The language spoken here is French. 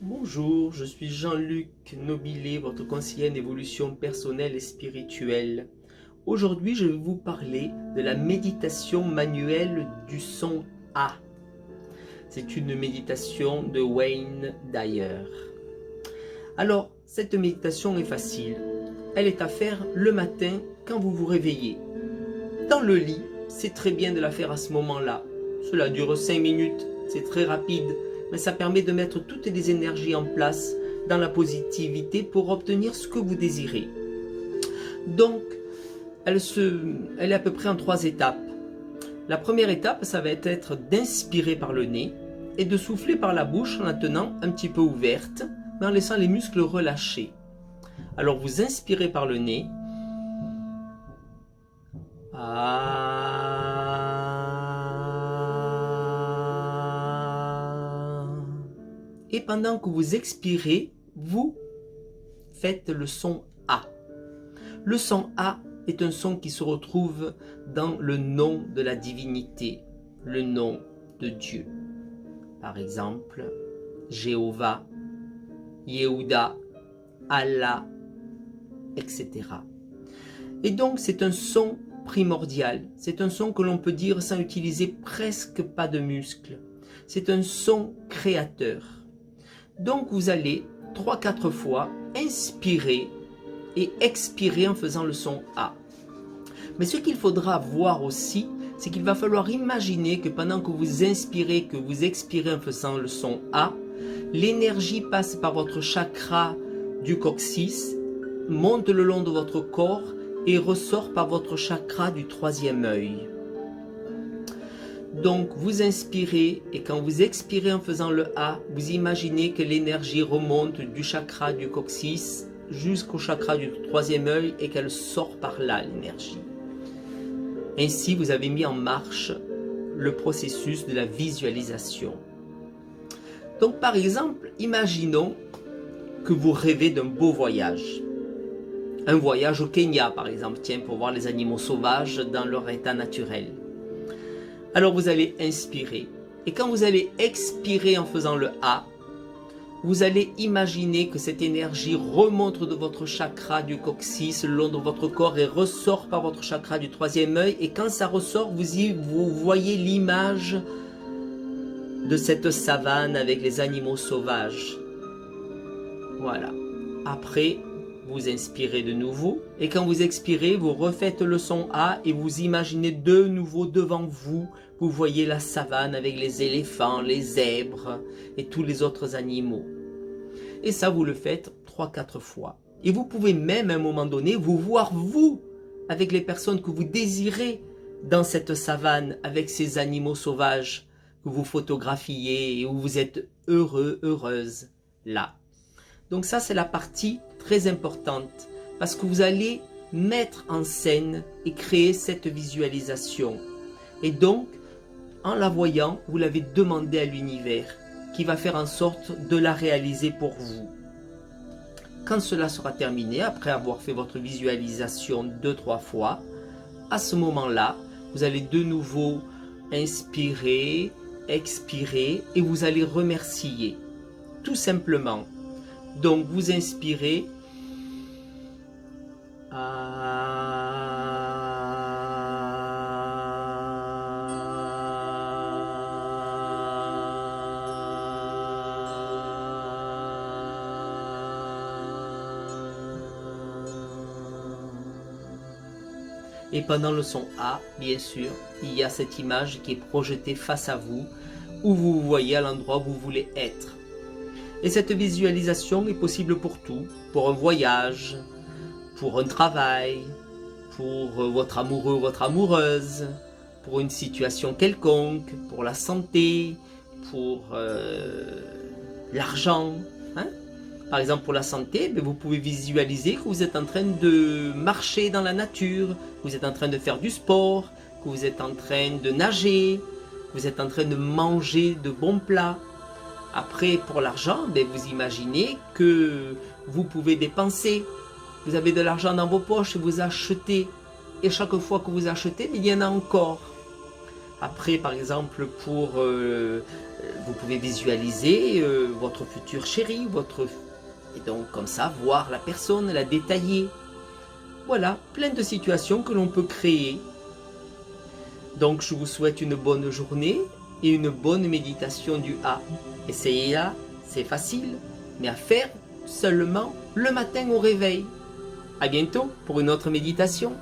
Bonjour, je suis Jean-Luc Nobilet, votre conseiller en évolution personnelle et spirituelle. Aujourd'hui, je vais vous parler de la méditation manuelle du son A. C'est une méditation de Wayne Dyer. Alors, cette méditation est facile. Elle est à faire le matin quand vous vous réveillez. Dans le lit, c'est très bien de la faire à ce moment-là. Cela dure 5 minutes, c'est très rapide, mais ça permet de mettre toutes les énergies en place dans la positivité pour obtenir ce que vous désirez. Donc, elle est à peu près en 3 étapes. La première étape, ça va être d'inspirer par le nez et de souffler par la bouche en la tenant un petit peu ouverte, mais en laissant les muscles relâchés. Alors, vous inspirez par le nez. Et pendant que vous expirez, vous faites le son A. Le son A est un son qui se retrouve dans le nom de la divinité, le nom de Dieu. Par exemple, Jéhovah, Yehuda, Allah, etc. Et donc c'est un son primordial. C'est un son que l'on peut dire sans utiliser presque pas de muscles. C'est un son créateur. Donc vous allez 3-4 fois inspirer et expirer en faisant le son A. Mais ce qu'il faudra voir aussi, c'est qu'il va falloir imaginer que pendant que vous inspirez, que vous expirez en faisant le son A, l'énergie passe par votre chakra du coccyx, monte le long de votre corps et ressort par votre chakra du 3e œil. Donc vous inspirez et quand vous expirez en faisant le A, vous imaginez que l'énergie remonte du chakra du coccyx jusqu'au chakra du 3e œil et qu'elle sort par là, l'énergie. Ainsi, vous avez mis en marche le processus de la visualisation. Donc par exemple, imaginons que vous rêvez d'un beau voyage. Un voyage au Kenya par exemple, tiens, pour voir les animaux sauvages dans leur état naturel. Alors vous allez inspirer. Et quand vous allez expirer en faisant le A, vous allez imaginer que cette énergie remonte de votre chakra du coccyx le long de votre corps et ressort par votre chakra du 3e œil. Et quand ça ressort, vous voyez l'image de cette savane avec les animaux sauvages. Voilà. Après, vous inspirez de nouveau. Et quand vous expirez, vous refaites le son A et vous imaginez de nouveau devant vous. Vous voyez la savane avec les éléphants, les zèbres et tous les autres animaux. Et ça, vous le faites 3-4 fois. Et vous pouvez même, à un moment donné, vous voir, vous, avec les personnes que vous désirez dans cette savane, avec ces animaux sauvages que vous photographiez et où vous êtes heureux, heureuse, là. Donc ça, c'est la partie très importante parce que vous allez mettre en scène et créer cette visualisation. Et donc, en la voyant, vous l'avez demandé à l'univers qui va faire en sorte de la réaliser pour vous. Quand cela sera terminé, après avoir fait votre visualisation 2-3 fois, à ce moment-là, vous allez de nouveau inspirer, expirer et vous allez remercier. Tout simplement. Donc vous inspirez. Et pendant le son A, bien sûr, il y a cette image qui est projetée face à vous, où vous vous voyez à l'endroit où vous voulez être. Et cette visualisation est possible pour tout, pour un voyage, pour un travail, pour votre amoureux ou votre amoureuse, pour une situation quelconque, pour la santé, pour l'argent. Hein? Par exemple, pour la santé, vous pouvez visualiser que vous êtes en train de marcher dans la nature, que vous êtes en train de faire du sport, que vous êtes en train de nager, que vous êtes en train de manger de bons plats. Après, pour l'argent, vous imaginez que vous pouvez dépenser. Vous avez de l'argent dans vos poches, vous achetez. Et chaque fois que vous achetez, il y en a encore. Après, par exemple, vous pouvez visualiser votre futur chéri, et donc comme ça, voir la personne, la détailler. Voilà, plein de situations que l'on peut créer. Donc je vous souhaite une bonne journée et une bonne méditation du A. Essayez-la, c'est facile, mais à faire seulement le matin au réveil. À bientôt pour une autre méditation.